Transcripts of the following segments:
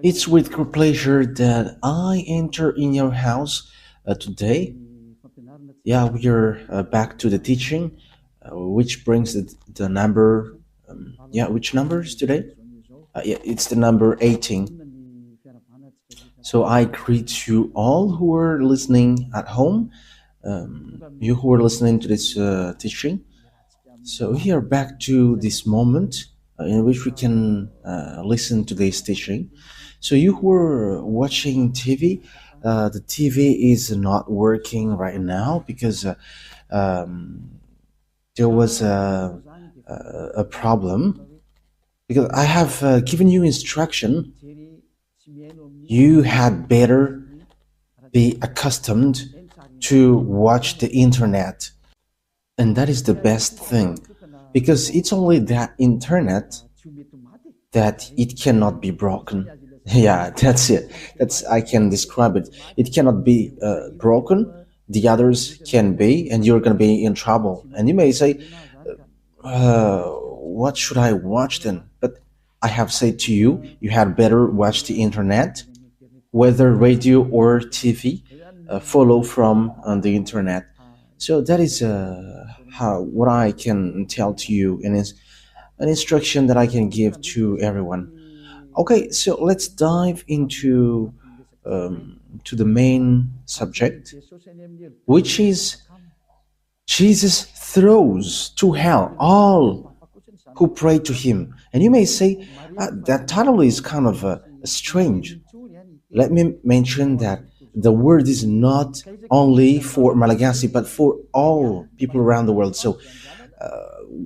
It's with great pleasure that I enter in your house today. Yeah, we are back to the teaching, which brings the number. Yeah, which number is today? Yeah, it's the number 18. So I greet you all who are listening at home, you who are listening to this teaching. So we are back to this moment in which we can listen to this teaching. So you who are watching TV, the TV is not working right now because there was a problem. Because I have given you instruction, you had better be accustomed to watch the internet. And that is the best thing, because it's only that internet that it cannot be broken. Yeah, that's it. I can describe it. It cannot be broken. The others can be, and you're going to be in trouble. And you may say, what should I watch then? But I have said to you, you had better watch the internet, whether radio or TV, follow from the internet. So that is what I can tell to you, and is an instruction that I can give to everyone. Okay, so let's dive into to the main subject, which is Jesus throws to hell all who pray to him. And you may say, that title is kind of strange. Let me mention that the word is not only for Malagasy, but for all people around the world. So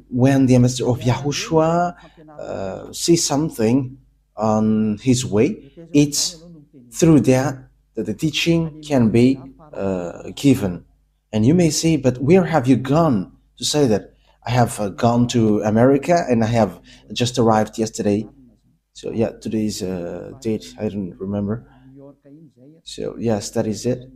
when the ambassador of YAHOSHUAH sees something on his way, it's through that the teaching can be given. And you may say, but where have you gone to say that? I have gone to America, and I have just arrived yesterday. So yeah, today's date, I don't remember. So yes, that is it.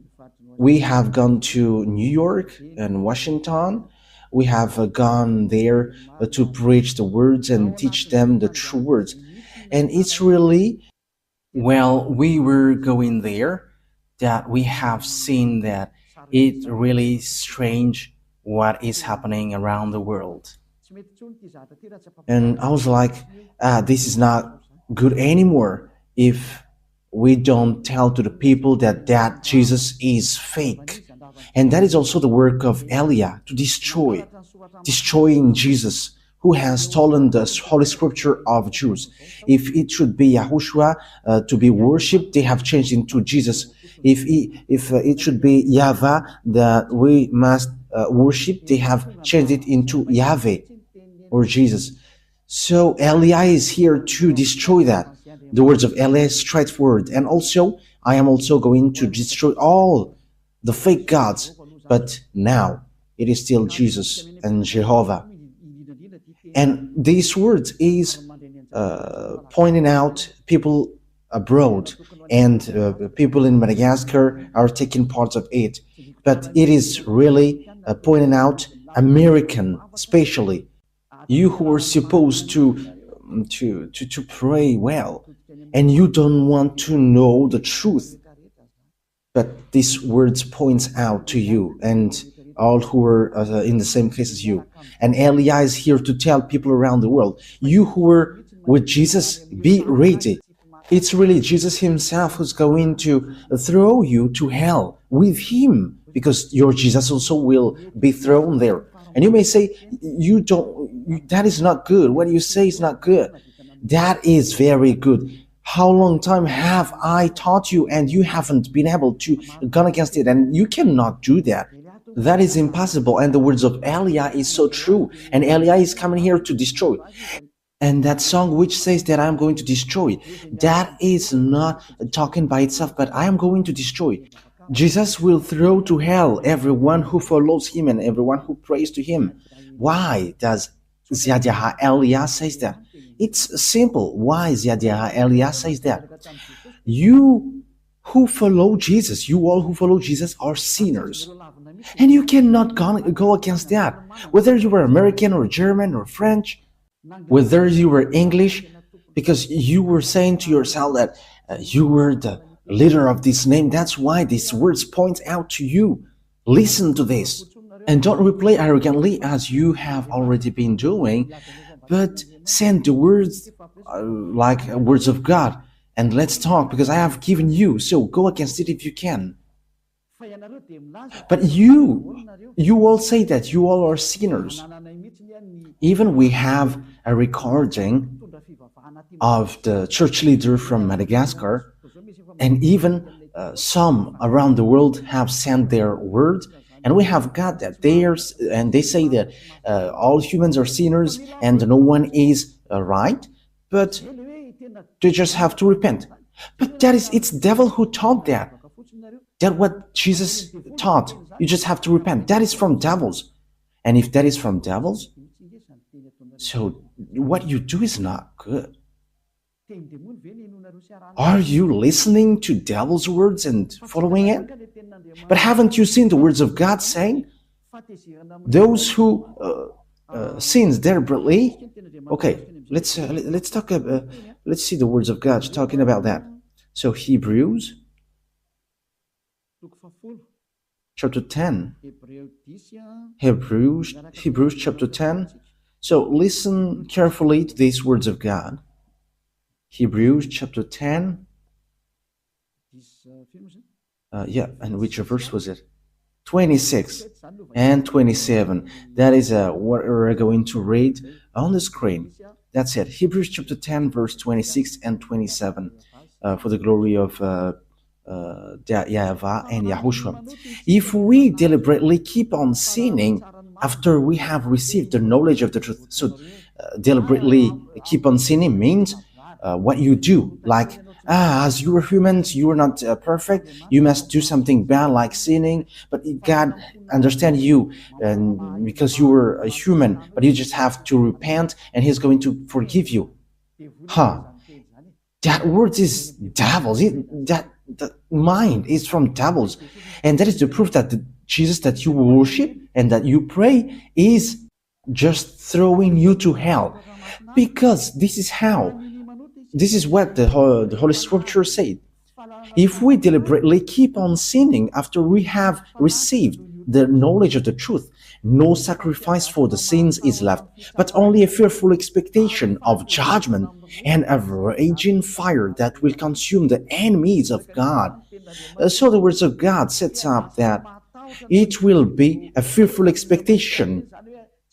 We have gone to New York and Washington. We have gone there to preach the words and teach them the true words. And it's really, well, we were going there that we have seen that it's really strange what is happening around the world. And I was like, this is not good anymore if we don't tell to the people that Jesus is fake. And that is also the work of Eliah, to destroying Jesus, who has stolen the Holy Scripture of Jews. If it should be YAHOSHUAH to be worshipped, they have changed into Jesus. If it should be YAHVAH that we must worship, they have changed it into Yahweh or Jesus. So Eliah is here to destroy that. The words of Eliah is straightforward. And also, I am also going to destroy all the fake gods. But now, it is still Jesus and Jehovah. And these words is pointing out people abroad, and people in Madagascar are taking part of it. But it is really pointing out American, especially you who are supposed to pray well, and you don't want to know the truth. But these words points out to you and all who are in the same case as you. And Eliah is here to tell people around the world, you who are with Jesus, be ready. It's really Jesus himself who's going to throw you to hell with him, because your Jesus also will be thrown there. And you may say, that is not good. What you say is not good. That is very good. How long time have I taught you and you haven't been able to go against it? And you cannot do that. That is impossible. And the words of Eliah is so true. And Eliah is coming here to destroy. And that song which says that I'm going to destroy, that is not talking by itself, but I am going to destroy. Jesus will throw to hell everyone who follows him and everyone who prays to him. Why does Ziyadyaha Eliah says that? It's simple. Why Ziyadyaha Eliah says that? You who follow Jesus, you all who follow Jesus are sinners. And you cannot go against that. Whether you were American or German or French, whether you were English, because you were saying to yourself that you were the leader of this name. That's why these words point out to you. Listen to this. And don't reply arrogantly as you have already been doing, but send the words like words of God. And let's talk, because I have given you, so go against it if you can. But you all say that you all are sinners. Even we have a recording of the church leader from Madagascar, and even some around the world have sent their word, and we have got that and they say that all humans are sinners and no one is right, but they just have to repent. But it's devil who taught that. That's what Jesus taught. You just have to repent. That is from devils. And if that is from devils, so what you do is not good. Are you listening to devil's words and following it? But haven't you seen the words of God saying, those who sins deliberately? Okay, let's talk. Let's see the words of God talking about that. So Hebrews chapter 10. Hebrews chapter 10. So listen carefully to these words of God. Hebrews chapter 10. And which verse was it? 26 and 27. That is what we're going to read on the screen. That's it. Hebrews chapter 10, verse 26 and 27. For the glory of YAHVAH and YAHOSHUAH. If we deliberately keep on sinning after we have received the knowledge of the truth, so deliberately keep on sinning means what you do, like as you are humans, you are not perfect, you must do something bad like sinning, but God understands you, and because you are a human, but you just have to repent and He's going to forgive you. That word is devils. That mind is from devils, and that is the proof that the Jesus that you worship and that you pray is just throwing you to hell, because this is what the Holy Scripture said. If we deliberately keep on sinning after we have received the knowledge of the truth, no sacrifice for the sins is left, but only a fearful expectation of judgment and a raging fire that will consume the enemies of God. So the words of God sets up that it will be a fearful expectation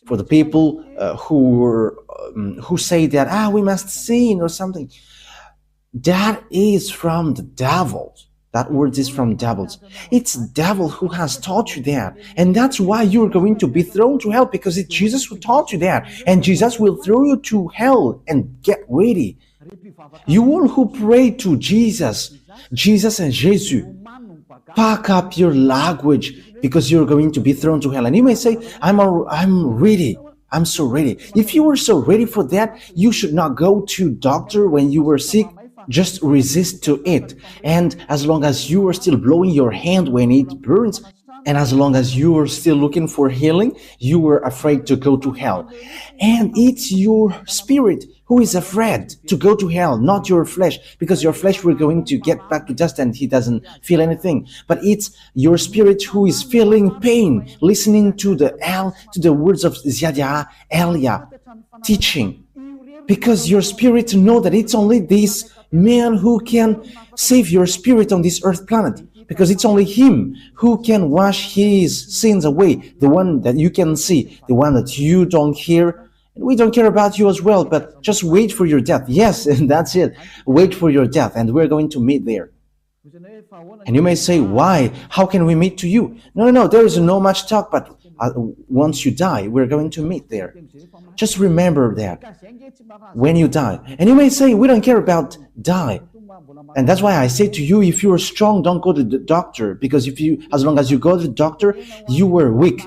for the people who say that we must sin or something. That is from the devils. That word is from devils. It's devil who has taught you that, and that's why you're going to be thrown to hell, because it's Jesus who taught you that, and Jesus will throw you to hell. And get ready. You all who pray to Jesus and Jesus, pack up your language, because you're going to be thrown to hell. And you may say, I'm ready. I'm so ready. If you were so ready for that, you should not go to doctor when you were sick. Just resist to it. And as long as you are still blowing your hand when it burns, and as long as you are still looking for healing, you are afraid to go to hell. And it's your spirit who is afraid to go to hell, not your flesh, because your flesh we're going to get back to dust and he doesn't feel anything. But it's your spirit who is feeling pain, listening to the words of Ziyadya Elia teaching, because your spirit know that it's only this man who can save your spirit on this earth planet, because it's only him who can wash his sins away, the one that you can see, the one that you don't hear. And we don't care about you as well, but just wait for your death. Yes, and that's it. Wait for your death, and we're going to meet there. And you may say, why? How can we meet to you? No, there is no much talk, but once you die, we're going to meet there. Just remember that when you die. And you may say, we don't care about die. And that's why I say to you, if you're strong, don't go to the doctor, because as long as you go to the doctor, you were weak.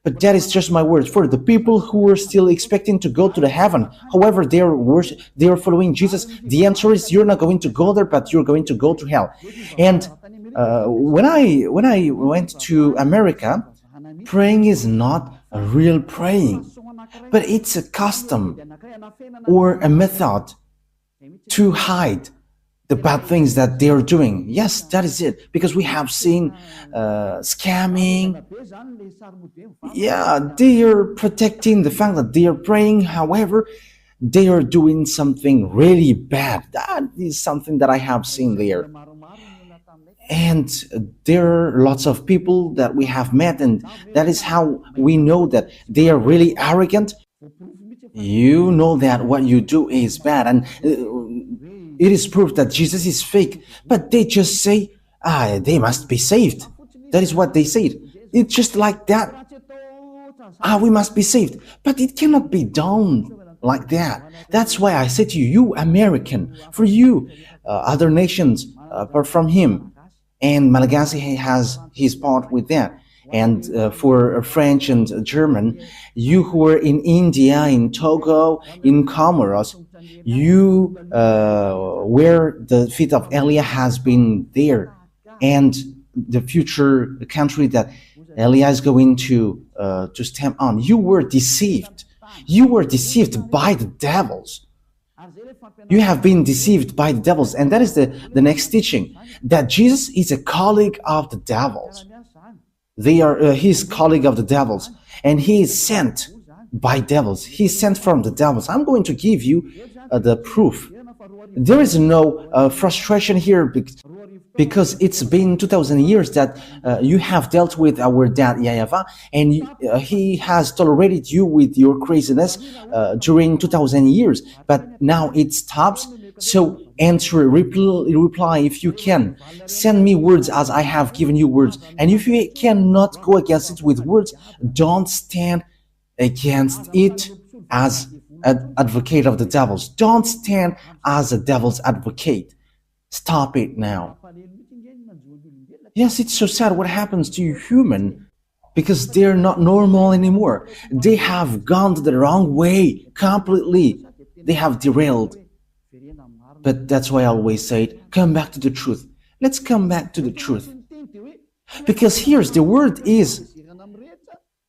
But that is just my words. For the people who are still expecting to go to the heaven, however they are following Jesus, the answer is you're not going to go there, but you're going to go to hell. And when I went to America, praying is not a real praying, but it's a custom or a method to hide the bad things that they are doing. Yes, that is it. Because we have seen scamming. Yeah, they are protecting the fact that they are praying. However, they are doing something really bad. That is something that I have seen there. And there are lots of people that we have met, and that is how we know that they are really arrogant. You know that what you do is bad, and it is proof that Jesus is fake, but they just say, they must be saved. That is what they said. It's just like that. We must be saved. But it cannot be done like that. That's why I say to you, you American, for you, other nations apart from him, and Malagasy has his part with that. And for French and German, you who are in India, in Togo, in Comoros, you where the feet of Elia has been there, and the future country that Elia is going to stamp on. You were deceived. You were deceived by the devils. You have been deceived by the devils, and that is the next teaching, that Jesus is a colleague of the devils. They are his colleague of the devils, and he is sent by devils. He is sent from the devils. I'm going to give you the proof. There is no frustration here because it's been 2,000 years that you have dealt with our dad YAHVAH, and he has tolerated you with your craziness during 2,000 years. But now it stops. So answer, reply if you can. Send me words as I have given you words. And if you cannot go against it with words, don't stand against it as an advocate of the devils. Don't stand as a devil's advocate. Stop it now. Yes, it's so sad what happens to you human, because they're not normal anymore. They have gone the wrong way completely. They have derailed. But that's why I always say, come back to the truth. Let's come back to the truth. Because here's the word is,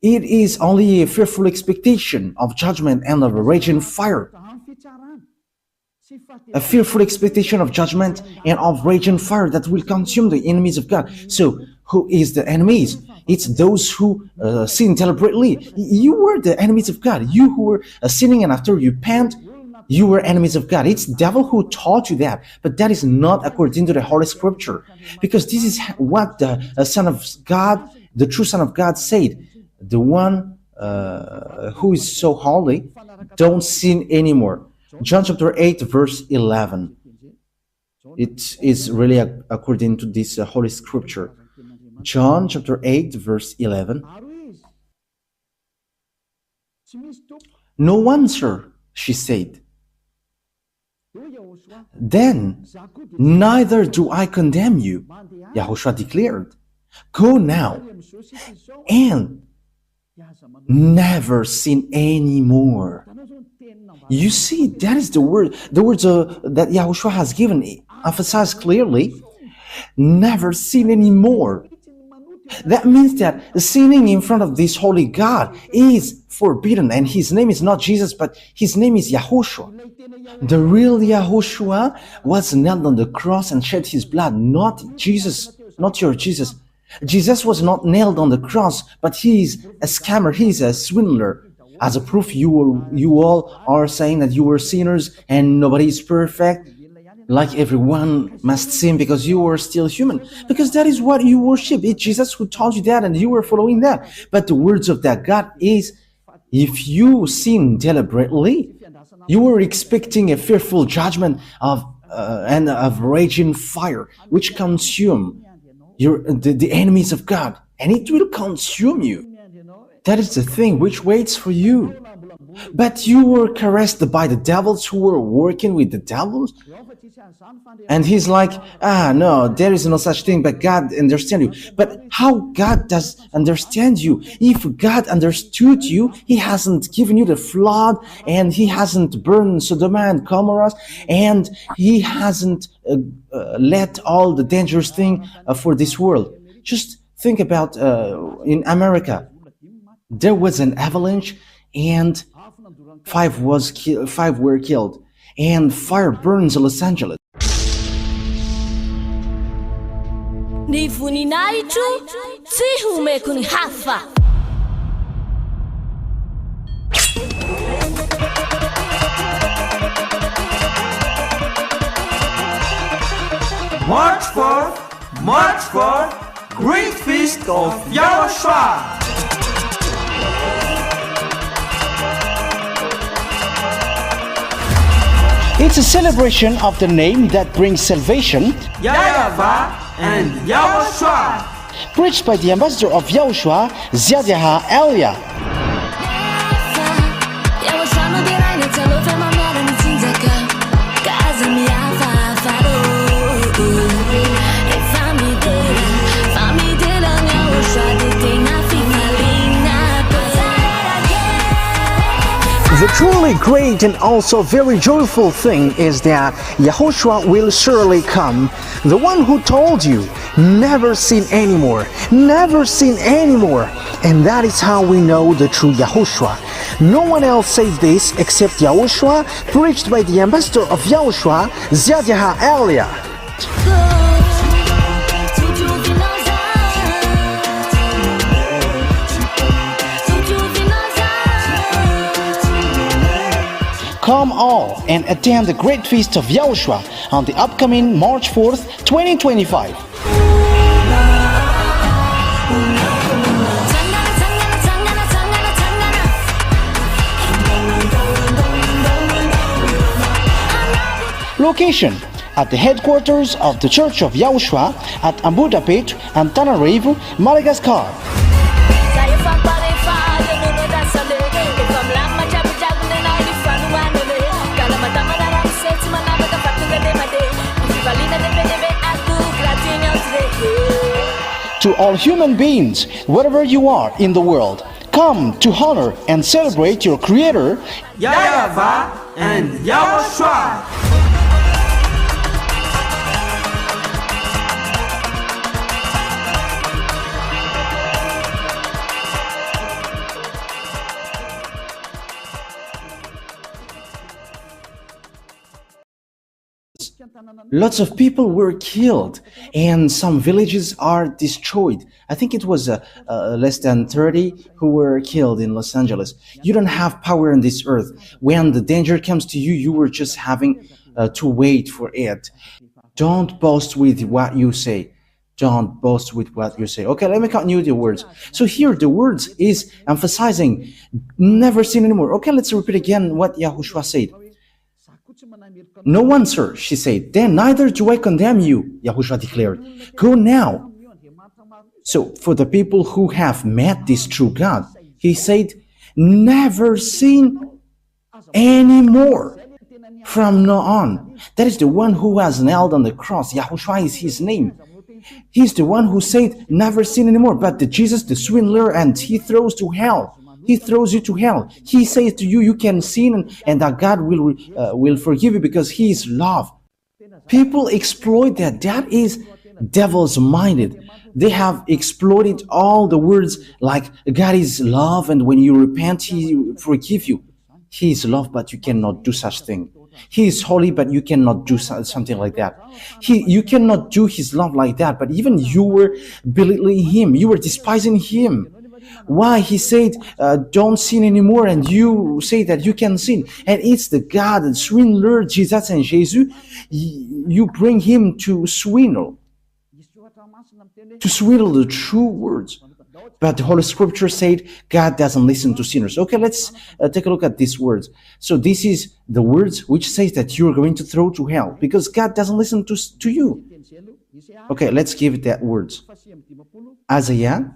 it is only a fearful expectation of judgment and of a raging fire. A fearful expectation of judgment and of raging fire that will consume the enemies of God. So, who is the enemies? It's those who sin deliberately. You were the enemies of God. You who were sinning, and after you repent, you were enemies of God. It's the devil who taught you that, but that is not according to the Holy Scripture, because this is what the Son of God, the true Son of God, said. The one who is so holy, don't sin anymore. John chapter 8, verse 11. It is really according to this Holy Scripture. John chapter 8, verse 11. No one, sir, she said. Then, neither do I condemn you, Yahushua declared. Go now and never sin anymore. You see, that is the word. The words that Yahushua has given emphasize clearly, never sin anymore. That means that sinning in front of this holy God is forbidden, and his name is not Jesus, but his name is Yahushua. The real Yahushua was nailed on the cross and shed his blood, not Jesus, not your Jesus. Jesus was not nailed on the cross, but he is a scammer, he is a swindler. As a proof, you all are saying that you were sinners and nobody is perfect. Like everyone must sin because you are still human. Because that is what you worship. It's Jesus who taught you that and you were following that. But the words of that God is, if you sin deliberately, you were expecting a fearful judgment and of raging fire, which consume the enemies of God. And it will consume you. That is the thing which waits for you. But you were caressed by the devils who were working with the devils. And he's like, no, there is no such thing, but God understands you. But how God does understand you? If God understood you, he hasn't given you the flood, and he hasn't burned Sodom and Gomorrah, and he hasn't let all the dangerous thing for this world. Just think about in America, there was an avalanche and five were killed. and fire burns Los Angeles. Ny voninahitro tsy homeko ny hafa. March 4th, Great Feast of YAHOSHUAH. It's a celebration of the name that brings salvation, YAHVAH and YAHOSHUAH. preached by the ambassador of YAHOSHUAH, YAHVAH. The truly great and also very joyful thing is that Yahushua will surely come. The one who told you, never sin anymore, never sin anymore. And that is how we know the true Yahushua. No one else said this except Yahushua, preached by the ambassador of Yahushua, YAHVAH. Come all and attend the Great Feast of Yahushua on the upcoming March 4th, 2025. Location: at the headquarters of the Church of Yahushua at Ambudapet and Tananarivo, Madagascar. To all human beings, wherever you are in the world, come to honor and celebrate your Creator, YAHVAH and YAHOSHUAH. Lots of people were killed and some villages are destroyed. I think it was less than 30 who were killed in Los Angeles. You don't have power on this earth. When the danger comes to you, you were just having to wait for it. Don't boast with what you say. Don't boast with what you say. Okay, let me continue the words. So here the words is emphasizing never sin anymore. Okay, let's repeat again what Yahushua said. No one, sir, she said. Then neither do I condemn you, Yahushua declared. Go now. So for the people who have met this true God, he said, never sin anymore from now on. That is the one who was nailed on the cross. Yahushua is his name. He's the one who said, never sin anymore. But the Jesus, the swindler, and he throws to hell. He throws you to hell. He says to you, you can sin and that God will forgive you because he is love. People exploit that. That is devil's minded. They have exploited all the words like God is love and when you repent, he forgive you. He is love, but you cannot do such thing. He is holy, but you cannot do something like that. You cannot do his love like that, but even you were belittling him. You were despising him. Why? He said, don't sin anymore, and you say that you can sin. And it's the God, the swindler, Jesus and Jesus, you bring him to swindle the true words. But the Holy Scripture said, God doesn't listen to sinners. Okay, let's take a look at these words. So this is the words which says that you're going to throw to hell, because God doesn't listen to you. Okay, let's give it that words. Isaiah,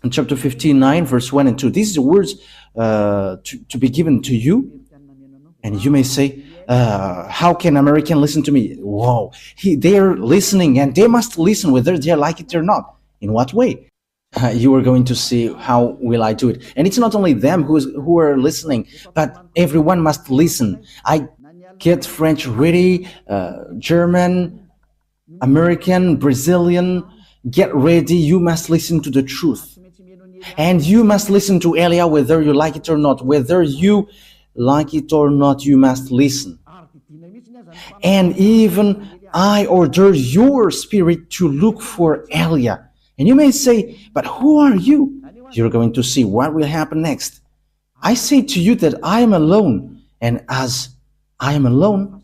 in chapter 59, verse 1 and 2. These are the words to be given to you. And you may say, how can American listen to me? Whoa, they're listening and they must listen whether they like it or not. In what way? You are going to see how will I do it. And it's not only them who are listening, but everyone must listen. I get French ready, German, American, Brazilian, get ready. You must listen to the truth. And you must listen to Elia whether you like it or not. Whether you like it or not, you must listen. And even I ordered your spirit to look for Eliah. And you may say, but who are you? You're going to see what will happen next. I say to you that I am alone, and as I am alone,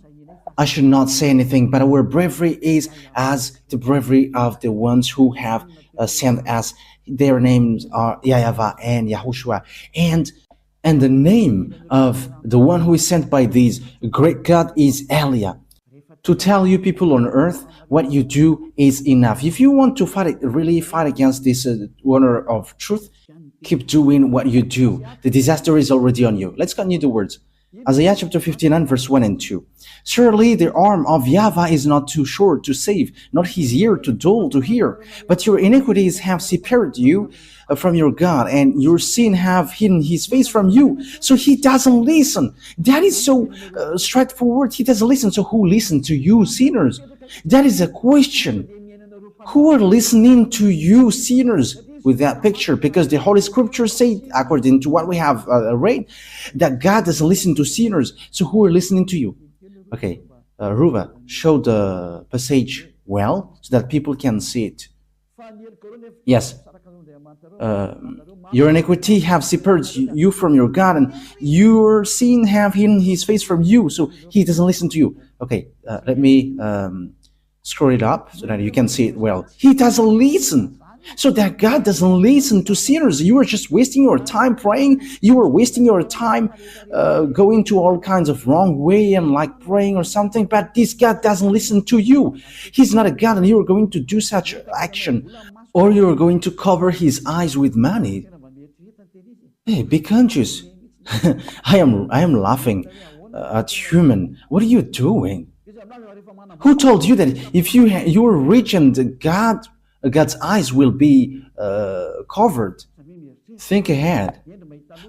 I should not say anything, but our bravery is as the bravery of the ones who have sent us. Their names are YAHVAH and YAHOSHUAH. And the name of the one who is sent by this great God is Eliah. To tell you people on earth, what you do is enough. If you want to really fight against this honor of truth, keep doing what you do. The disaster is already on you. Let's continue the words. Isaiah chapter 59 verse 1 and 2. Surely the arm of YAHVAH is not too short to save, not his ear too dull to hear. But your iniquities have separated you from your God, and your sin have hidden his face from you. So he doesn't listen. That is so straightforward. He doesn't listen. So who listens to you, sinners? That is a question. Who are listening to you, sinners? With that picture, because the Holy Scriptures say, according to what we have read, that God doesn't listen to sinners. So who are listening to you? Okay, Ruva, show the passage well so that people can see it. Yes. Your iniquity have separated you from your God, and your sin have hidden his face from you, so he doesn't listen to you. Okay, let me scroll it up so that you can see it well. He doesn't listen. So that God doesn't listen to sinners. You are just wasting your time praying. You are wasting your time going to all kinds of wrong way and like praying or something. But this God doesn't listen to you. He's not a God, and you are going to do such action, or you are going to cover his eyes with money. Hey, be conscious. I am laughing at human. What are you doing? Who told you that if you are rich and God's eyes will be covered? Think ahead.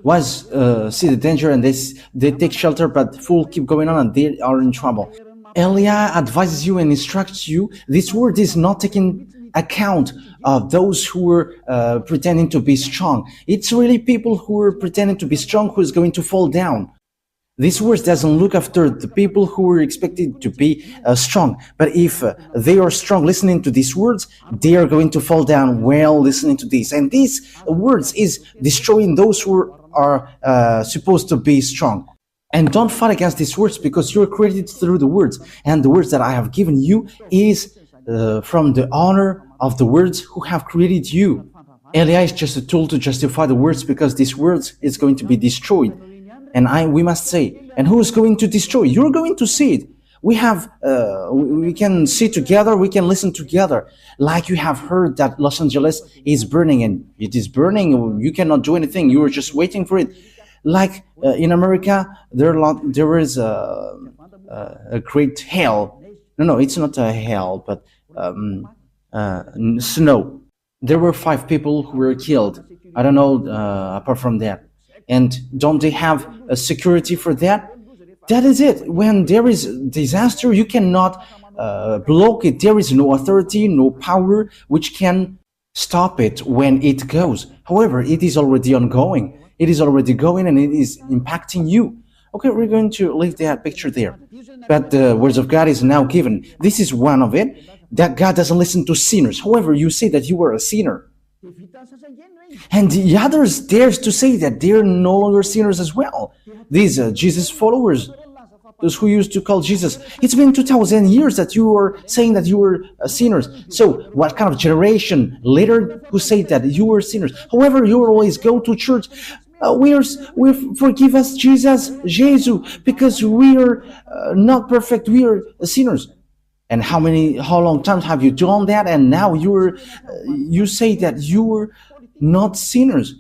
See the danger, and they take shelter, but fool keep going on and they are in trouble. Eliah advises you and instructs you. This word is not taking account of those who are pretending to be strong. It's really people who are pretending to be strong who is going to fall down. This verse doesn't look after the people who are expected to be strong. But if they are strong listening to these words, they are going to fall down well listening to this. And these words is destroying those who are supposed to be strong. And don't fight against these words, because you're created through the words. And the words that I have given you is from the honor of the words who have created you. Eliah is just a tool to justify the words, because these words is going to be destroyed. And we must say, and who is going to destroy? You're going to see it. We can see together, we can listen together. Like you have heard that Los Angeles is burning, and it is burning, you cannot do anything, you are just waiting for it. Like in America, there is a great hail. No, it's not a hail, but snow. There were 5 people who were killed. I don't know, apart from that. And don't they have a security for that? That is it. When there is disaster, you cannot block it. There is no authority, no power which can stop it when it goes. However, it is already ongoing. It is already going, and it is impacting you. Okay, we're going to leave that picture there. But the words of God is now given. This is one of it, that God doesn't listen to sinners. However, you say that you are a sinner. And the others dares to say that they're no longer sinners as well. These Jesus followers, those who used to call Jesus, it's been 2,000 years that you are saying that you were sinners. So what kind of generation later who say that you were sinners? However, you always go to church. We forgive us, Jesus, because we are not perfect. We are sinners. And how long times have you done that? And now you say that you were not sinners.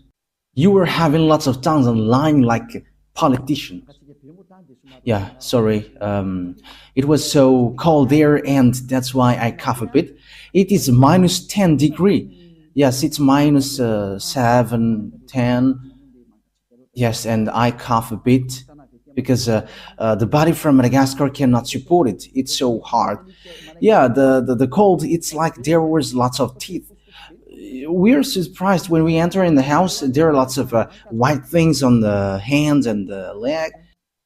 You were having lots of tongues and lying like politicians. Yeah, sorry. It was so cold there, and that's why I cough a bit. It is minus 10 degrees. Yes, it's minus 7, 10. Yes, and I cough a bit because the body from Madagascar cannot support it. It's so hard. Yeah, the cold, it's like there was lots of teeth. We're surprised when we enter in the house. There are lots of white things on the hands and the leg.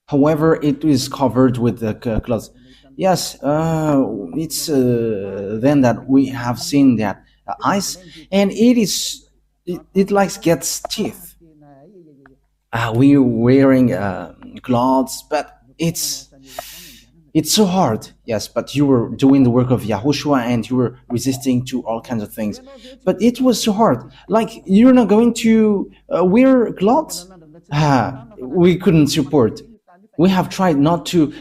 However, it is covered with the clothes. Yes, it's then that we have seen that ice, and it like gets teeth. We're wearing clothes, but it's so hard. Yes, but you were doing the work of Yahushua and you were resisting to all kinds of things. But it was so hard. Like, you're not going to wear clothes? We couldn't support. We have tried not to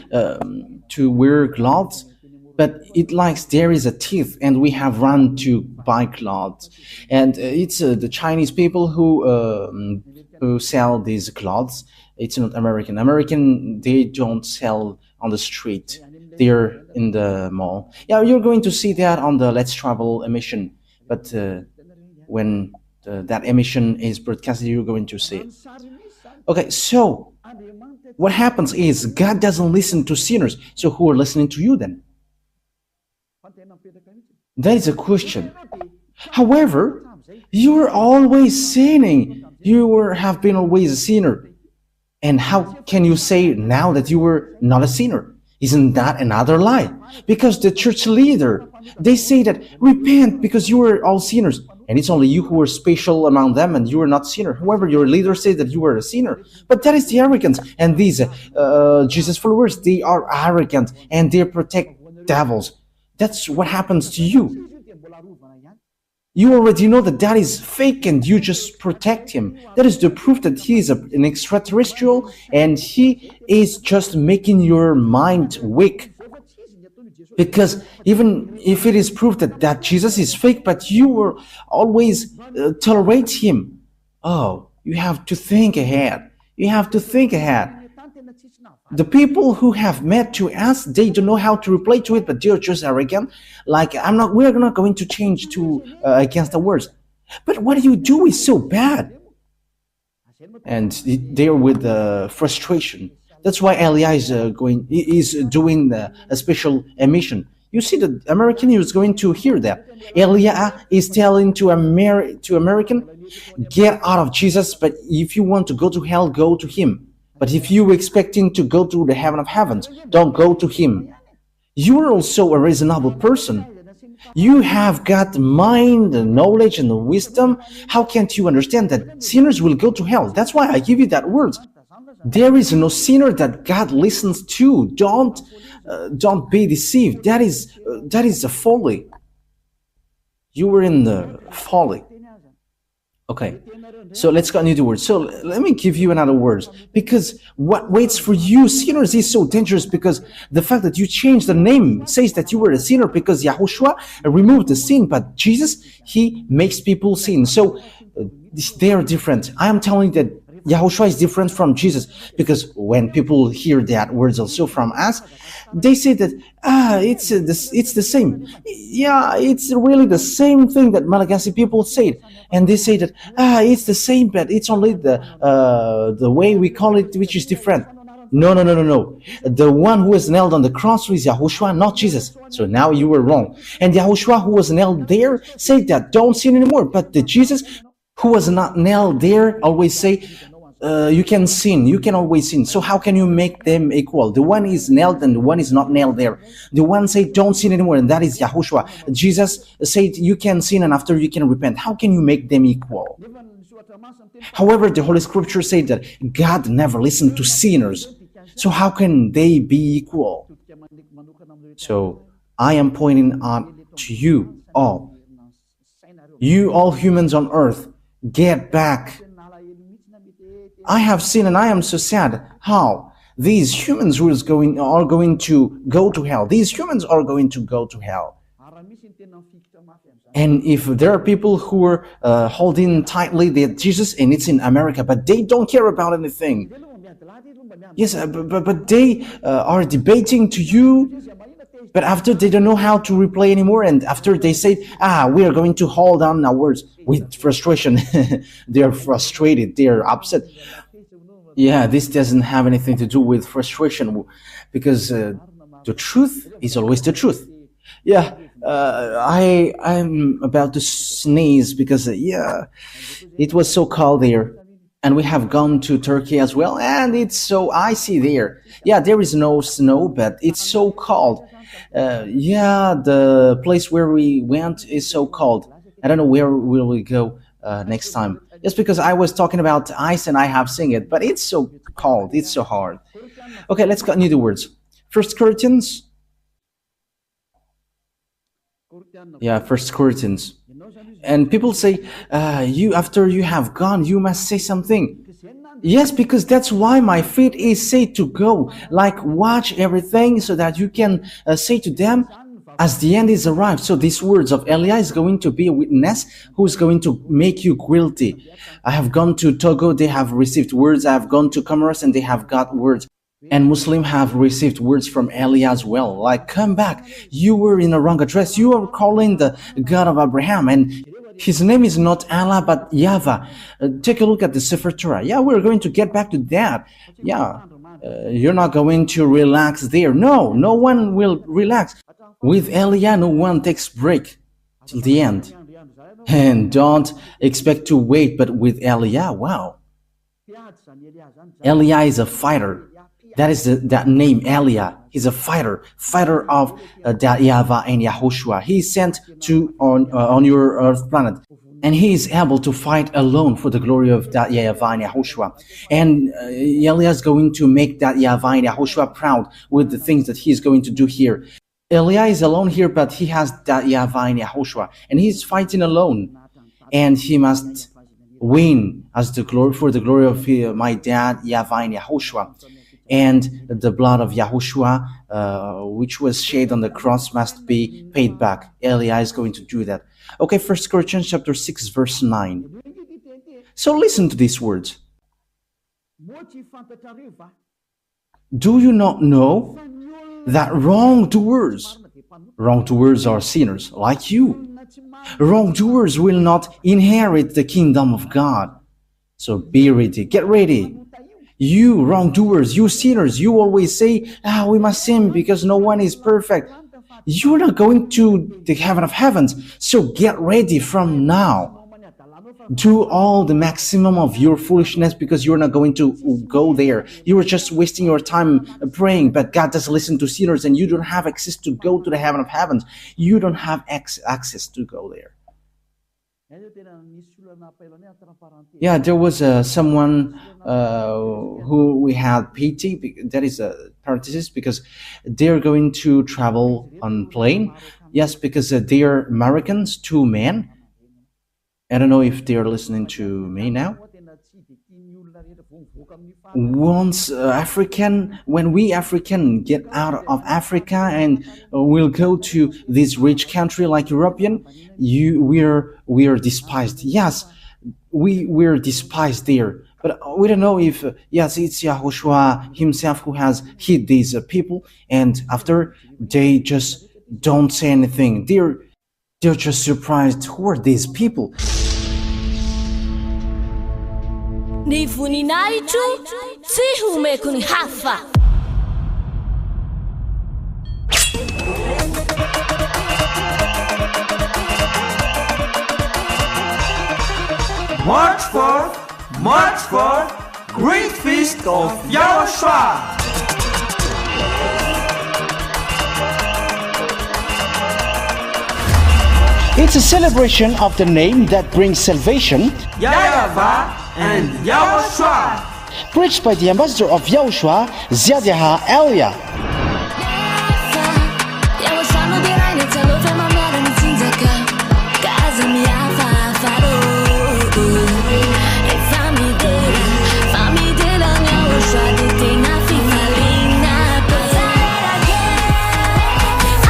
wear clothes, but it likes there is a teeth, and we have run to buy clothes. And it's the Chinese people who sell these clothes. It's not American. American, they don't sell on the street. They're in the mall. Yeah, you're going to see that on the Let's Travel emission. But when that emission is broadcasted, you're going to see it. Okay, so what happens is God doesn't listen to sinners. So who are listening to you then? That is a question. However, you're always sinning. You have been always a sinner. And how can you say now that you were not a sinner? Isn't that another lie? Because the church leader, they say that repent because you were all sinners. And it's only you who are special among them and you are not sinner. However, your leader says that you are a sinner. But that is the arrogance. And these Jesus followers, they are arrogant and they protect devils. That's what happens to you. You already know that that is fake and you just protect him. That is the proof that he is an extraterrestrial and he is just making your mind weak. Because even if it is proof that Jesus is fake, but you will always tolerate him. Oh, you have to think ahead. You have to think ahead. The people who have met to us, they don't know how to reply to it, but they're just arrogant. Like, we're not going to change to against the words. But what you do is so bad. And they're with frustration. That's why Elia is doing a special emission. You see, the American is going to hear that. Elia is telling to American, get out of Jesus, but if you want to go to hell, go to him. But if you expecting to go to the heaven of heavens, don't go to him. You're also a reasonable person. You have got mind, and knowledge, and wisdom. How can't you understand that sinners will go to hell? That's why I give you that words. There is no sinner that God listens to. Don't be deceived. That is a folly. You were in the folly. Okay, so let's continue the word. So let me give you another words. Because what waits for you, sinners, is so dangerous, because the fact that you changed the name says that you were a sinner because Yahushua removed the sin, but Jesus, he makes people sin. So they are different. I am telling you that Yahushua is different from Jesus, because when people hear that words also from us, they say that it's the same. Yeah, it's really the same thing that Malagasy people said, and they say that it's the same, but it's only the way we call it which is different. No. The one who was nailed on the cross is Yahushua, not Jesus. So now you were wrong. And Yahushua, who was nailed there, said that don't sin anymore. But the Jesus who was not nailed there always say, you can sin, you can always sin. So how can you make them equal? The one is nailed and the one is not nailed there. The one said don't sin anymore, and that is Yahushua. Jesus said you can sin and after you can repent. How can you make them equal? However, the Holy Scripture said that God never listened to sinners. So how can they be equal? So I am pointing out to you all. You all humans on earth, get back. I have seen, and I am so sad how these humans who are going to go to hell. These humans are going to go to hell. And if there are people who are holding tightly that Jesus, and it's in America, but they don't care about anything. Yes, but they are debating to you, but after they don't know how to replay anymore, and after they say, we are going to hold on our words with frustration. They are frustrated, they are upset. Yeah, this doesn't have anything to do with frustration, because the truth is always the truth. Yeah, I'm about to sneeze because, it was so cold there. And we have gone to Turkey as well, and it's so icy there. Yeah, there is no snow, but it's so cold. Yeah, the place where we went is so cold. I don't know where will we go next time. Just because I was talking about ice and I have seen it, but it's so cold, it's so hard. Okay, let's continue the words. First Corinthians. Yeah, First Corinthians. And people say, you after you have gone, you must say something. Yes, because that's why my feet is said to go. Like watch everything so that you can say to them as the end is arrived. So these words of Elia is going to be a witness who is going to make you guilty. I have gone to Togo, they have received words. I have gone to Comoros and they have got words. And Muslims have received words from Elia as well. Like, come back, you were in a wrong address. You are calling the God of Abraham and his name is not Allah but YAHVAH. Take a look at the Sefer Torah. Yeah, we're going to get back to that. Yeah, you're not going to relax there. No, no one will relax. With Elia, no one takes break till the end. And don't expect to wait, but with Elia, wow. Elia is a fighter. That is that name, Elia. He's a fighter of that YAHVAH and YAHOSHUAH. He is sent to on your earth planet, and he is able to fight alone for the glory of that YAHVAH and YAHOSHUAH. And Elia is going to make that YAHVAH and YAHOSHUAH proud with the things that he is going to do here. Elia is alone here, but he has that YAHVAH and YAHOSHUAH, and he's fighting alone, and he must win as the glory for the glory of my dad YAHVAH and YAHOSHUAH. And the blood of Yahushua, which was shed on the cross, must be paid back. Elia is going to do that. Okay, 1 Corinthians chapter 6, verse 9. So listen to these words. Do you not know that wrongdoers are sinners like you? Wrongdoers will not inherit the kingdom of God. So be ready, get ready. You wrongdoers, you sinners, you always say, we must sin because no one is perfect. You're not going to the heaven of heavens. So get ready from now. Do all the maximum of your foolishness because you're not going to go there. You are just wasting your time praying, but God doesn't listen to sinners and you don't have access to go to the heaven of heavens. You don't have access to go there. Yeah, there was someone who we had pity, that is a parenthesis, because they're going to travel on plane. Yes, because they are Americans, 2 men. I don't know if they are listening to me now. Once when we African get out of Africa and we'll go to this rich country like European, we are despised. Yes, we're despised there. But we don't know if, yes, it's Yahushua himself who has hit these people, and after they just don't say anything. They're just surprised. Who are these people? Ni voninahitro tsy homeko ny hafa. March 4, Great Feast of YAHOSHUAH. It's a celebration of the name that brings salvation, YAHVAH and YAHOSHUAH. preached by the ambassador of Yahushua, Ziyadyaha Elia.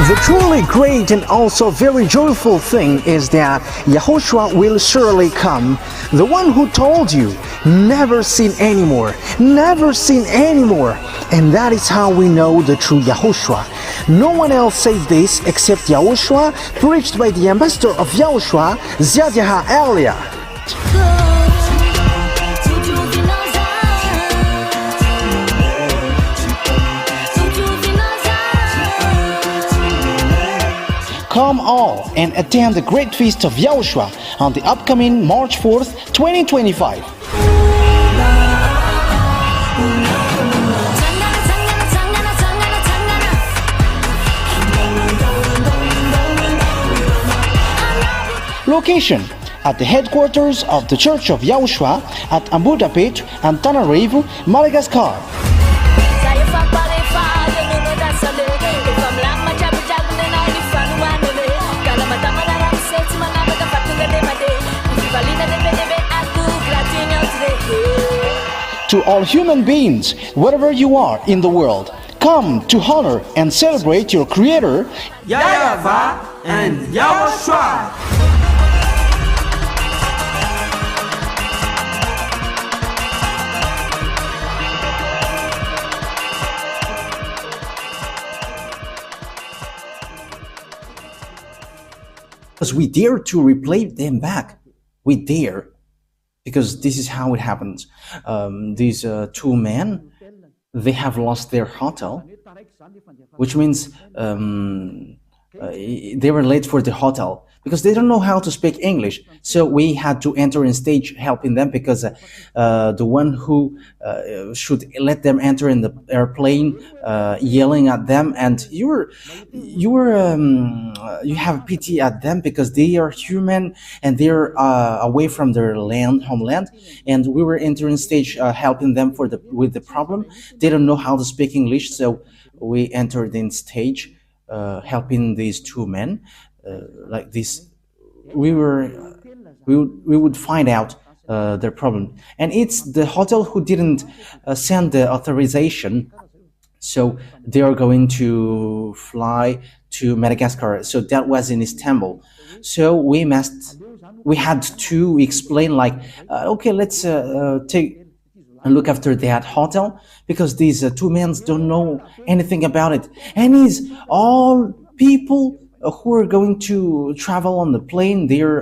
The truly great and also very joyful thing is that Yahushua will surely come. The one who told you, never sin anymore, never sin anymore. And that is how we know the true Yahushua. No one else said this except Yahushua, preached by the ambassador of Yahushua, Ziyadyaha Elia. Come all and attend the Great Feast of Yahushua on the upcoming March 4th, 2025. Location: at the headquarters of the Church of YAHOSHUAH at Ambudapet, Antananarivo, Madagascar. Saya fapalefale nono dasale efa milamy majabojaboly anao ny fanomanole kana matamanarano setsy manapaka fa tonga de made fivaliana lehibe ako gratieny antre. To all human beings, wherever you are in the world, come to honor and celebrate your Creator, YAHVAH and YAHOSHUAH. Because we dare to replay them back. We dare. Because this is how it happens. These two men, they have lost their hotel, which means they were late for the hotel because they don't know how to speak English. So we had to enter in stage helping them because the one who should let them enter in the airplane yelling at them, and you have pity at them because they are human and they're away from their homeland, and we were entering stage helping them with the problem. They don't know how to speak English, so we entered in stage helping these two men like this. We would find out their problem, and it's the hotel who didn't send the authorization, so they are going to fly to Madagascar. So that was in Istanbul. So we had to explain like, okay, let's take and look after that hotel because these two men don't know anything about it, and it's all people who are going to travel on the plane. They're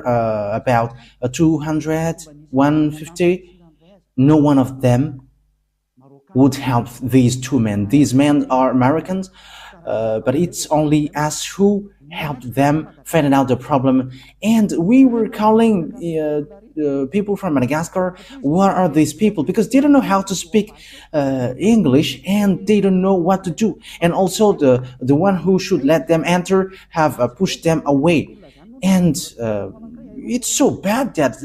about 200, 150. No one of them would help these two men. These men are Americans, but it's only us who helped them find out the problem. And we were calling people from Madagascar. What are these people? Because they don't know how to speak English and they don't know what to do. And also the one who should let them enter have pushed them away. And it's so bad that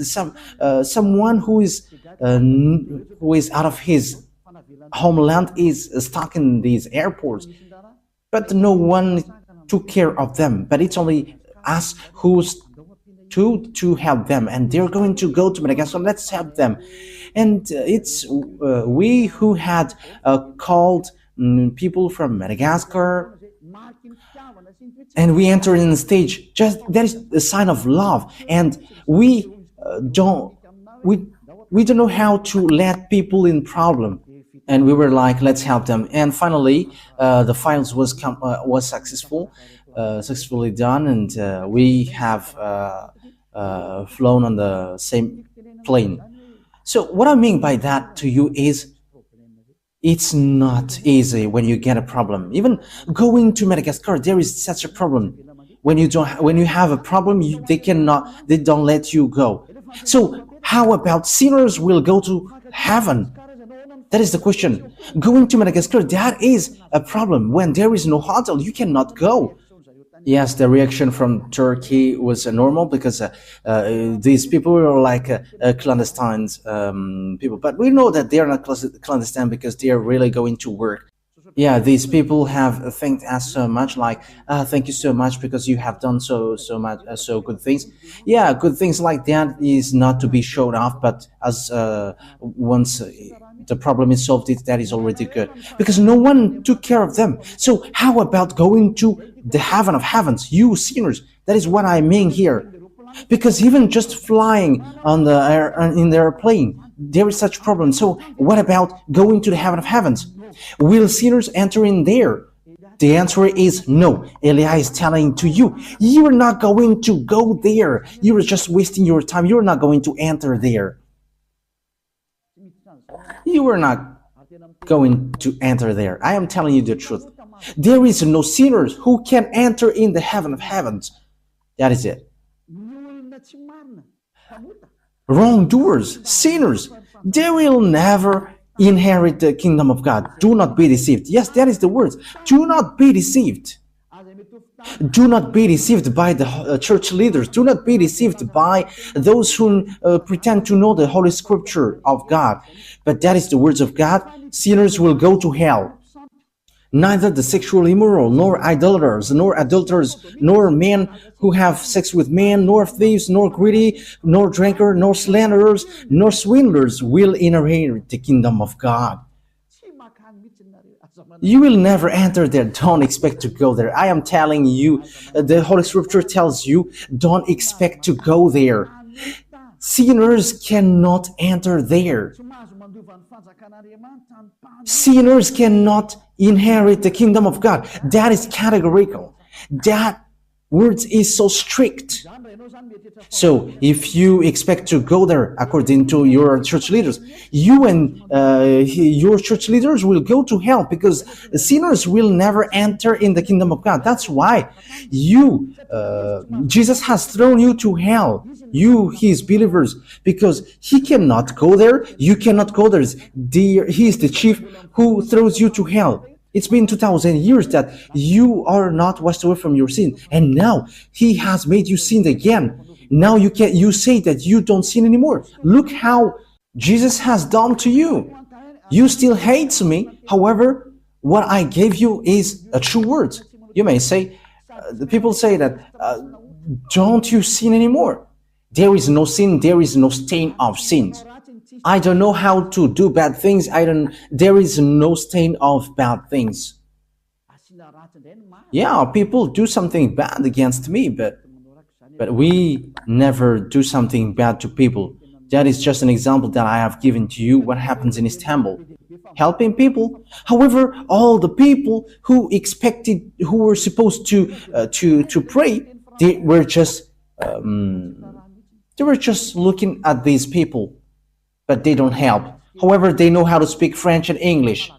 someone who is out of his homeland is stuck in these airports, but no one took care of them. But it's only us who's to help them, and they're going to go to Madagascar. Let's help them. And it's we who had called people from Madagascar, and we entered in the stage. Just that is a sign of love, and we don't know how to let people in problem. And we were like, let's help them. And finally, the files was successfully done, and we have flown on the same plane. So what I mean by that to you is, it's not easy when you get a problem. Even going to Madagascar, there is such a problem. When you have a problem, they don't let you go. So how about sinners will go to heaven? That is the question. Going to Madagascar, that is a problem. When there is no hotel, you cannot go. Yes, the reaction from Turkey was normal because these people were like clandestine people. But we know that they are not clandestine because they are really going to work. Yeah, these people have thanked us so much, like, thank you so much because you have done so much, so good things. Yeah, good things like that is not to be showed off, but as once the problem is solved, that is already good, because no one took care of them. So how about going to the heaven of heavens, you sinners? That is what I mean here, because even just flying on in the airplane, there is such problem. So what about going to the heaven of heavens? Will sinners enter in there? The answer is no. Elia is telling to you, you are not going to go there. You are just wasting your time. You are not going to enter there. You are not going to enter there. I am telling you the truth. There is no sinners who can enter in the heaven of heavens. That is it. Wrongdoers, sinners, they will never inherit the kingdom of God. Do not be deceived. Yes, that is the words. Do not be deceived. Do not be deceived by the church leaders. Do not be deceived by those who pretend to know the Holy Scripture of God. But that is the words of God. Sinners will go to hell. Neither the sexual immoral, nor idolaters, nor adulterers, nor men who have sex with men, nor thieves, nor greedy, nor drunkards, nor slanderers, nor swindlers will inherit the kingdom of God. You will never enter there. Don't expect to go there. I am telling you, the Holy Scripture tells you, don't expect to go there. Sinners cannot enter there. Sinners cannot inherit the kingdom of God. That is categorical. That word is so strict. So if you expect to go there according to your church leaders, you and your church leaders will go to hell, because sinners will never enter in the kingdom of God. That's why Jesus has thrown you to hell, you, his believers, because he cannot go there. You cannot go there. He is the chief who throws you to hell. It's been 2,000 years that you are not washed away from your sin, and now he has made you sin again. Now you say that you don't sin anymore. Look how Jesus has done to you. You still hate me. However, what I gave you is a true word. You may say, the people say that, don't you sin anymore? There is no sin. There is no stain of sins. I don't know how to do bad things. There is no stain of bad things. Yeah, people do something bad against me, but we never do something bad to people. That is just an example that I have given to you, what happens in Istanbul. Helping people. However, all the people who were supposed to pray, they were just looking at these people, but they don't help. However, they know how to speak French and English.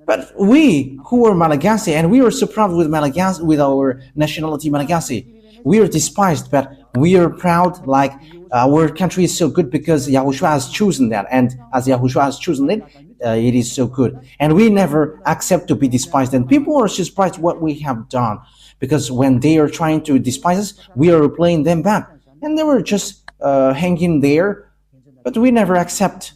But we who are Malagasy, and we are so proud with Malagasy, with our nationality Malagasy, we are despised, but we are proud, like our country is so good because YAHOSHUAH has chosen that, and as YAHOSHUAH has chosen it, it is so good. And we never accept to be despised, and people are surprised what we have done, because when they are trying to despise us, we are replaying them back, and they were just hanging there, but we never accept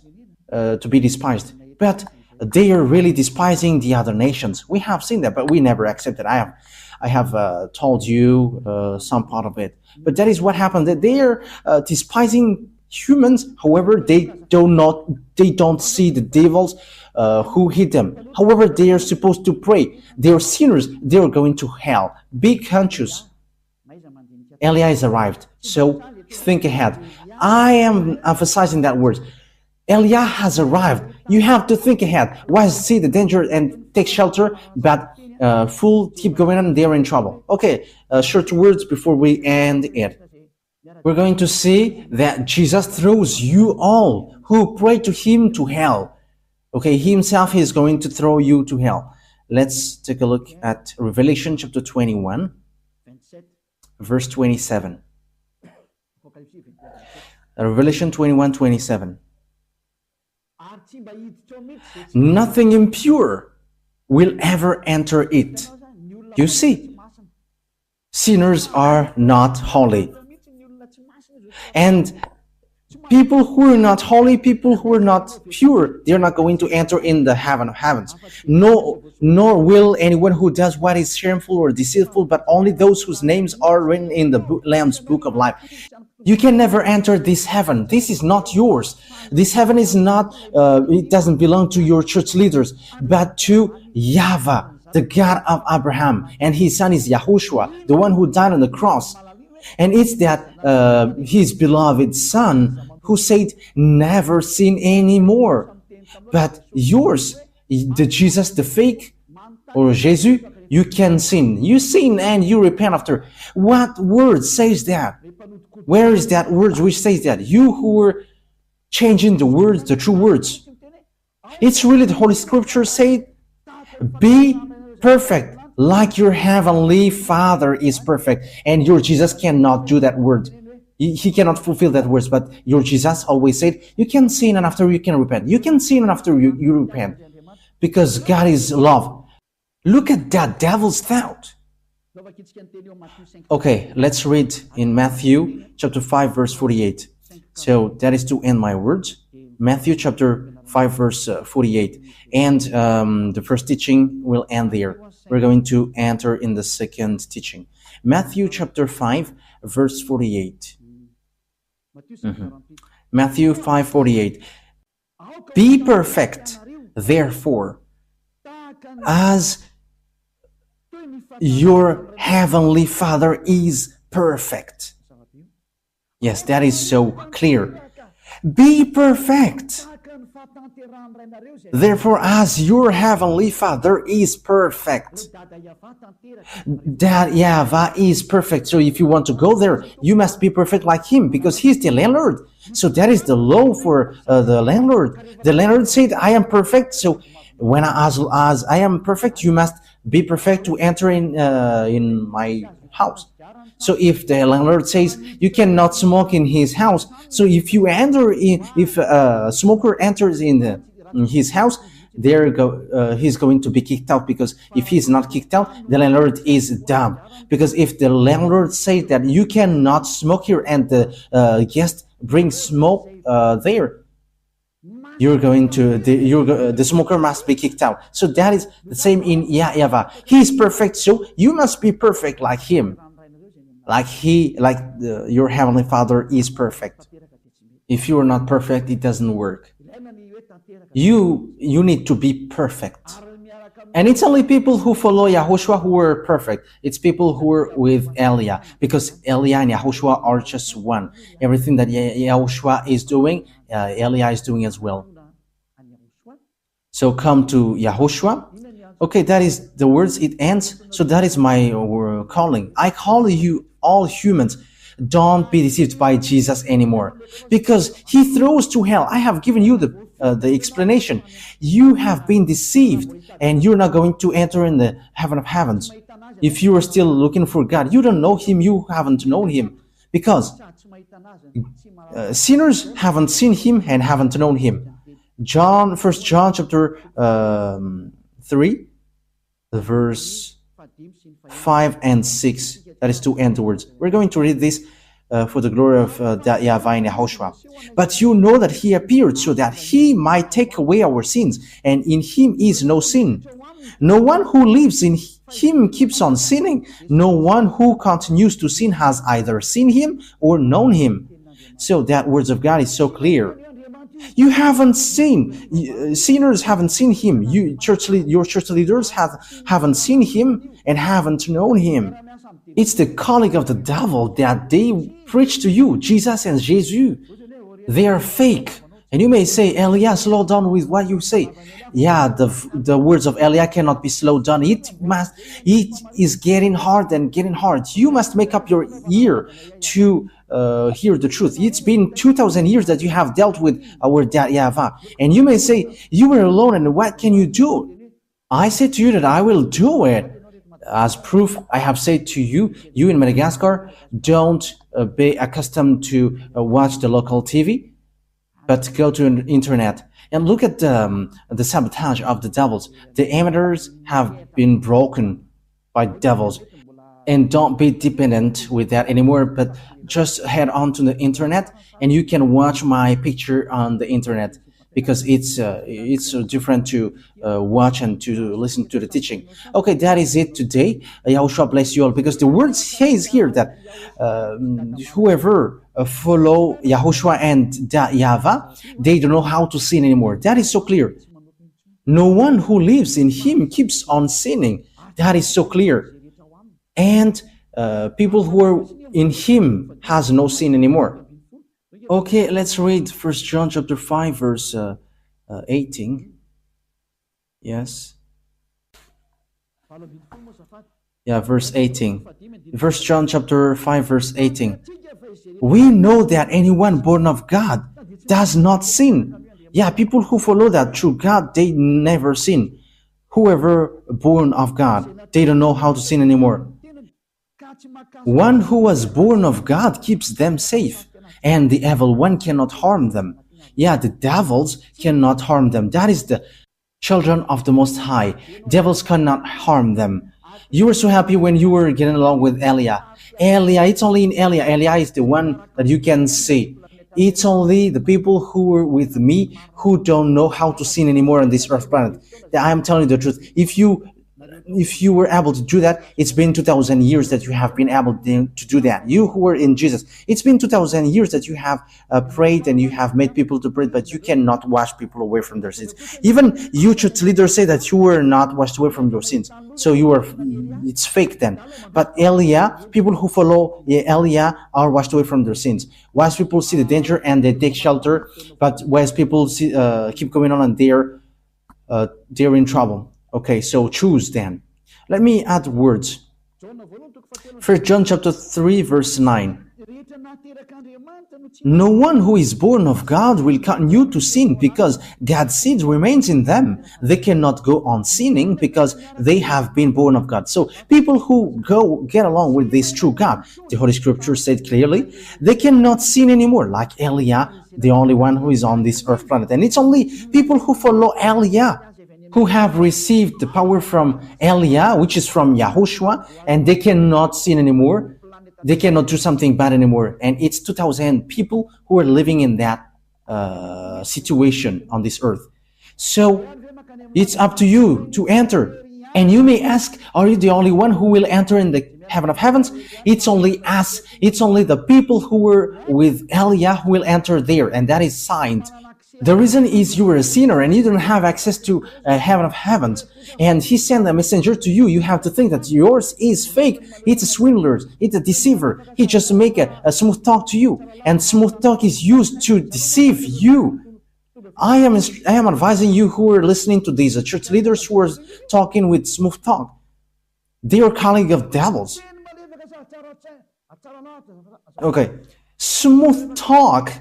to be despised. But they are really despising the other nations. We have seen that, but we never accept it. I have told you some part of it. But that is what happened. That they are despising humans. However, they don't see the devils who hit them. However, they are supposed to pray. They are sinners. They are going to hell. Be conscious. Elias arrived. So think ahead. I am emphasizing that word. Eliah has arrived. You have to think ahead. Why see the danger and take shelter, but keep going on, they're in trouble. Okay, short words before we end it. We're going to see that Jesus throws you all who pray to him to hell. Okay, he himself is going to throw you to hell. Let's take a look at Revelation chapter 21, verse 27. Revelation 21:27. Nothing impure will ever enter it. You see, sinners are not holy. And people who are not holy, people who are not pure, they're not going to enter in the heaven of heavens. No, nor will anyone who does what is shameful or deceitful, but only those whose names are written in the Lamb's book of life. You can never enter this heaven. This is not yours. This heaven is not, it doesn't belong to your church leaders, but to YAHVAH, the God of Abraham. And his son is YAHOSHUAH, the one who died on the cross. And it's that his beloved son who said, never sin anymore. But yours, the Jesus, the fake, or Jesus, you can sin. You sin and you repent after. What word says that? Where is that word which says that? You who were changing the words, the true words. It's really the Holy Scripture say, be perfect like your heavenly Father is perfect. And your Jesus cannot do that word. He cannot fulfill that words, but your Jesus always said, you can sin and after you can repent. You can sin and after you repent. Because God is love. Look at that devil's thought. Okay, let's read in Matthew chapter 5 verse 48. So that is to end my words. Matthew chapter 5 verse 48. And the first teaching will end there. We're going to enter in the second teaching. Matthew chapter 5 verse 48. Matthew 5:48. Be perfect, therefore, as your heavenly Father is perfect. Yes, that is so clear. Be perfect. Therefore, as your heavenly Father is perfect. That YAHVAH is perfect. So if you want to go there, you must be perfect like him, because he's the landlord. So that is the law for the landlord. The landlord said, I am perfect. So when as I am perfect, you must be perfect to enter in my house. So if the landlord says you cannot smoke in his house, so if you enter in, if a smoker enters in his house, he's going to be kicked out, because if he's not kicked out, the landlord is dumb. Because if the landlord says that you cannot smoke here and the guest brings smoke there, the smoker must be kicked out. So that is the same in YAHVAH. He is perfect, so you must be perfect like him, your heavenly Father is perfect. If you are not perfect, it doesn't work. You need to be perfect. And it's only people who follow Yahushua who are perfect. It's people who are with Elia, because Elia and Yahushua are just one. Everything that Yahushua is doing, Elia is doing as well. So come to Yahushua. Okay, that is the words, it ends. So that is my calling. I call you all humans. Don't be deceived by Jesus anymore, because he throws to hell. I have given you the explanation. You have been deceived, and you're not going to enter in the heaven of heavens. If you are still looking for God, you don't know him, you haven't known him, because sinners haven't seen him and haven't known him. 1 John chapter 3, verse 5 and 6. That is to end the words. We're going to read this for the glory of YAHVAH and Yahushua. But you know that he appeared so that he might take away our sins, and in him is no sin. No one who lives in him keeps on sinning. No one who continues to sin has either seen him or known him. So that words of God is so clear. You haven't seen, sinners haven't seen him. Your church leaders haven't seen him and haven't known him. It's the calling of the devil that they preach to you, Jesus and Jesus. They are fake. And you may say, Elia, slow down with what you say. Yeah, the words of Elia cannot be slowed down. It is getting hard and getting hard. You must make up your ear to hear the truth. It's been 2,000 years that you have dealt with our dad YAHVAH. And you may say, you were alone, and what can you do? I say to you that I will do it. As proof, I have said to you, you in Madagascar, don't be accustomed to watch the local TV, but go to the internet and look at the sabotage of the devils. The amateurs have been broken by devils. And don't be dependent with that anymore, but just head on to the internet and you can watch my picture on the internet, because it's different to watch and to listen to the teaching. Okay, that is it today. Yahushua bless you all, because the word says here that whoever follow Yahushua and YAHVAH, they don't know how to sin anymore. That is so clear. No one who lives in him keeps on sinning. That is so clear. And people who are in him has no sin anymore. Okay, let's read 1 John chapter 5 verse 18. Yes. Yeah, verse 18. 1 John chapter 5 verse 18. We know that anyone born of God does not sin. Yeah, people who follow that true God, they never sin. Whoever born of God, they don't know how to sin anymore. One who was born of God keeps them safe, and the evil one cannot harm them. Yeah, the devils cannot harm them. That is the children of the Most High. Devils cannot harm them. You were so happy when you were getting along with Elia. Elia, it's only in Elia. Elia is the one that you can see. It's only the people who were with me who don't know how to sin anymore on this earth planet. I am telling you the truth. If you were able to do that, it's been 2,000 years that you have been able to do that. You who were in Jesus, it's been 2,000 years that you have prayed and you have made people to pray, but you cannot wash people away from their sins. Even you church leaders say that you were not washed away from your sins. So it's fake then. But people who follow Elia are washed away from their sins. Wise people see the danger and they take shelter, but wise people keep going on and they're in trouble. Okay, so choose then. Let me add words. 1 John chapter 3 verse 9. No one who is born of God will continue to sin because God's seed remains in them. They cannot go on sinning because they have been born of God. So people who get along with this true God, the Holy Scripture said clearly, they cannot sin anymore, like Elia, the only one who is on this earth planet. And it's only people who follow Elia who have received the power from Elia, which is from Yahushua, and they cannot sin anymore. They cannot do something bad anymore. And it's 2,000 people who are living in that situation on this earth. So it's up to you to enter. And you may ask, are you the only one who will enter in the heaven of heavens? It's only us. It's only the people who were with Elia who will enter there. And that is signed. The reason is you were a sinner and you don't have access to heaven of heavens. And he sent a messenger to you. You have to think that yours is fake. It's a swindler. It's a deceiver. He just make a smooth talk to you. And smooth talk is used to deceive you. I am advising you who are listening to these church leaders who are talking with smooth talk. They are calling of devils. Okay. Smooth talk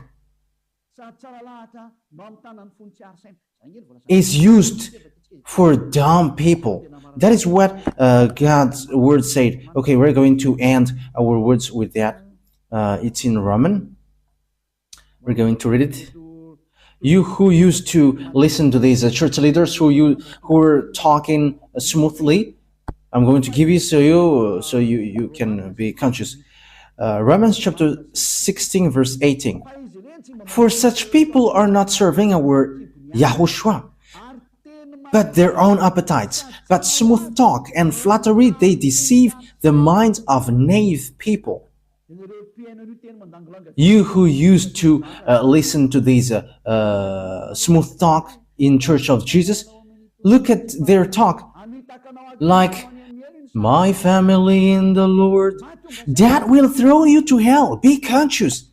is used for dumb people. That is what God's word said. Okay, we're going to end our words with that. It's in Roman. We're going to read it. You who used to listen to these church leaders who are talking smoothly, I'm going to give you so you can be conscious. Romans chapter 16 verse 18. For such people are not serving our Yahushua, but their own appetites. But smooth talk and flattery, they deceive the minds of naive people. You who used to listen to these smooth talk in Church of Jesus, look at their talk like, my family in the Lord, that will throw you to hell. Be conscious.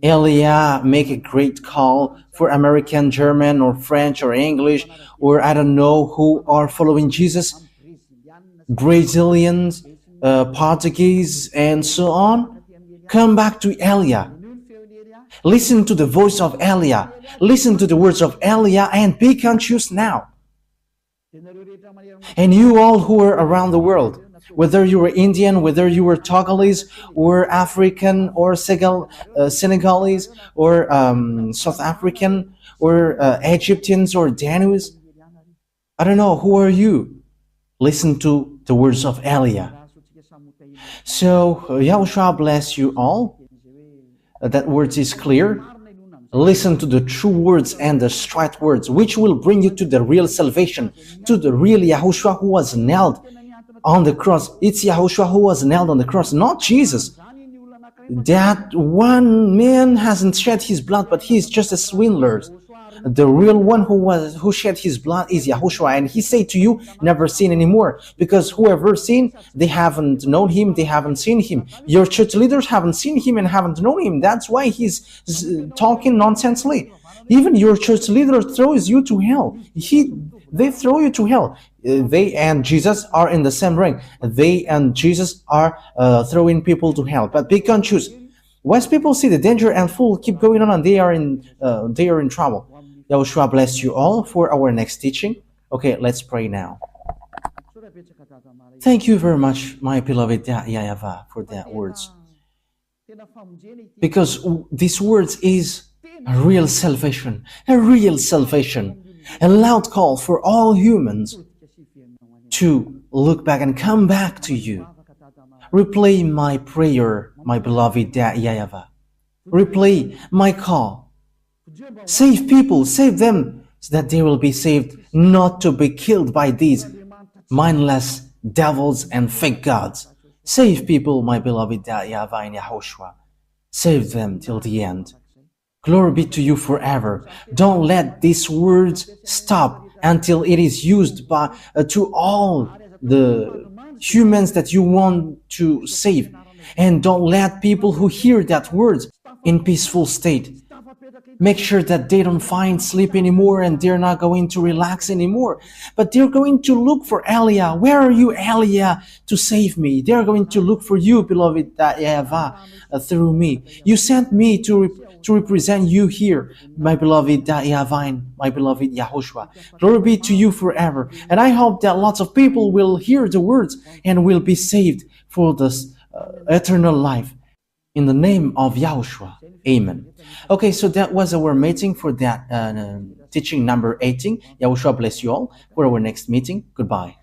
Elia make a great call for American, German, or French, or English, or I don't know who are following Jesus, Brazilians, Portuguese, and so on. Come back to Elia. Listen to the voice of Elia. Listen to the words of Elia and be conscious now. And you all who are around the world, whether you were Indian, whether you were Togolese, or African, or Senegalese, or South African, or Egyptians, or Danuis, I don't know, who are you? Listen to the words of Elia. So, Yahushua bless you all. That words is clear. Listen to the true words and the straight words, which will bring you to the real salvation, to the real Yahushua who was nailed on the cross. It's Yahushua who was nailed on the cross, not Jesus. That one man hasn't shed his blood, but he is just a swindler. The real one who shed his blood is Yahushua, and he said to you, never sin anymore, because whoever sinned, they haven't known him, they haven't seen him. Your church leaders haven't seen him and haven't known him. That's why he's talking nonsensely. Even your church leader throws you to hell. They throw you to hell. They and Jesus are in the same ring. They and Jesus are throwing people to hell. But be conscious. Wise people see the danger and fool keep going on, and they are in trouble. Yahushua bless you all for our next teaching. Okay, let's pray now. Thank you very much, my beloved YAHVAH, for that words. Because these words is a real salvation, a loud call for all humans to look back and come back to you. Replay my prayer, my beloved YAHVAH. Replay my call. Save people, save them, so that they will be saved, not to be killed by these mindless devils and fake gods. Save people, my beloved YAHVAH and YAHOSHUAH. Save them till the end. Glory be to you forever. Don't let these words stop until it is used by to all the humans that you want to save. And don't let people who hear that words in peaceful state. Make sure that they don't find sleep anymore and they're not going to relax anymore. But they're going to look for Elia. Where are you, Elia, to save me? They're going to look for you, beloved YAHVAH, through me. You sent me to represent you here, my beloved YAHVAH and my beloved YAHOSHUAH. Glory be to you forever. And I hope that lots of people will hear the words and will be saved for this eternal life. In the name of Yahushua. Amen. Okay, so that was our meeting for that teaching number 18. Yahushua bless you all for our next meeting. Goodbye.